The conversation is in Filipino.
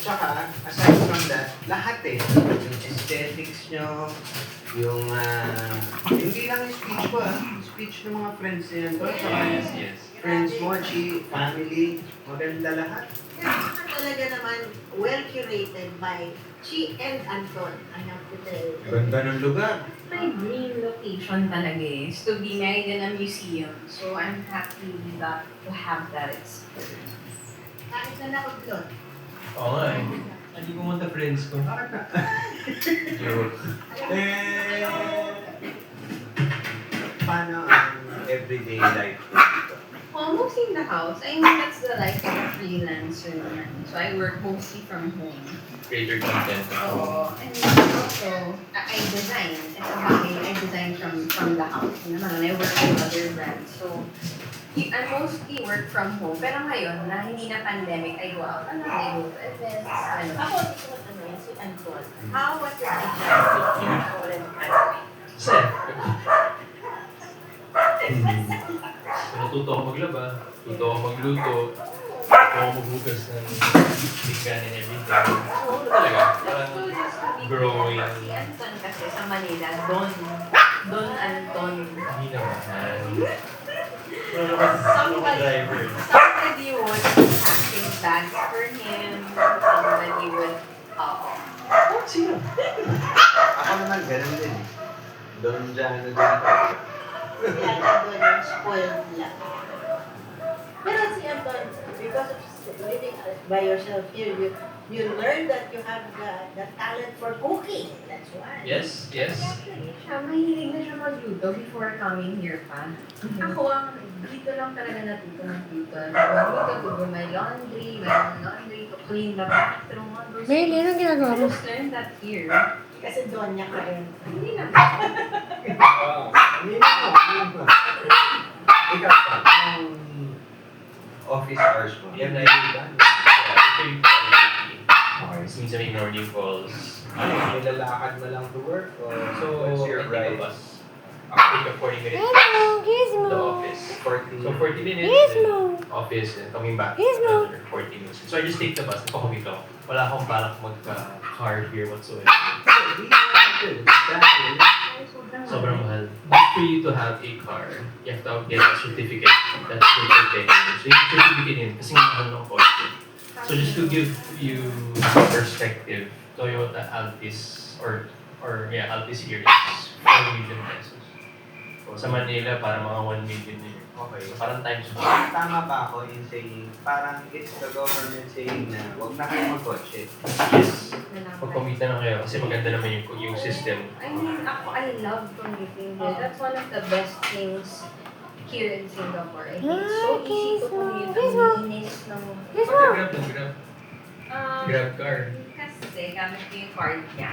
Tsaka, aside from that, lahat eh. Yung aesthetics nyo, yung, hindi lang yung speech ko speech ng mga friends niya to, tsaka Yes. friends mo, family, maganda lahat. Talaga naman well curated by Chi and Anton, I have to tell you. Ganda ng lugar. My dream location talaga is to be married in a museum. So I'm happy that to have that experience. Kahit na nakutlot. Oo nga eh. Hindi pumunta friends ko. Bakit na? Joke. Paano ang everyday life ko dito? Almost in the house. I mean, that's the life of a freelancer naman. So I work mostly from home. Creator content. So, and also, I design. I design from the house. Naman, I work with other brands. So, I mostly work from home. Pero ngayon, na hindi na pandemic, I go out. I go to events. Ako, si Anton. How was your relationship in our country? Sir. Natuto ako maglaba, natuto ako magluto, natuto ako maghugas ng chicken and everything. Oo, talaga. Parang So, just to be growing. clear, si Anton kasi sa Manila, Don Anton. Hindi naman. Somebody would be packing bags for him. Somebody would, Sino? Ako naman, ganun din eh. Doon dyan, ano din ako. Si Anton yung spoiled lang. Pero si Anton, because of living by yourself here, you learn that you have the talent for cooking. That's why. Yes, yes. actually, siya, mahilig na siya magluto before coming here pa. Ako ang dito lang talaga natuto ng dito. Magluto, to do my laundry, to clean the bathroom, all those Bailey, anong ginagawa I mo? just learned that here. Kasi doon niya ka rin. Hindi na. Hindi mo. Ikaw pa, ang office hours mo. Yan na Okay. Minsan may morning calls. Nilalakad mo lang to work or So, what's I your take a ride? bus. I'll take a 40-minute bus Hello, to the Gizmo. office. 40. So 40 minutes, Gizmo. then office, and coming back Gizmo. another 40 minutes. So I just take the bus, napakamit ako. Wala akong balak magka-car here whatsoever. Hindi naman ito. Dahil, Sobrang mahal. But for you to have a car, you have to get a certificate that's good for 10 years. So yung certificate yun, kasi mahal ng kotse. So just to give you perspective, Toyota Altis Altis here is 4 million pesos. Sa Manila, parang mga 1 million na yun. okay. So parang times 1. Tama ba ako in saying, parang it's the government saying na huwag na kayo mag-kotse. Yes. Pag-commute na kayo kasi maganda naman yung system. I mean, I love commuting here. That's one of the best things here in Singapore. I think it's so easy to commute. Ang linis ng... Grab lang, grab. Um, Grab car. Kasi gamit ko yung card niya.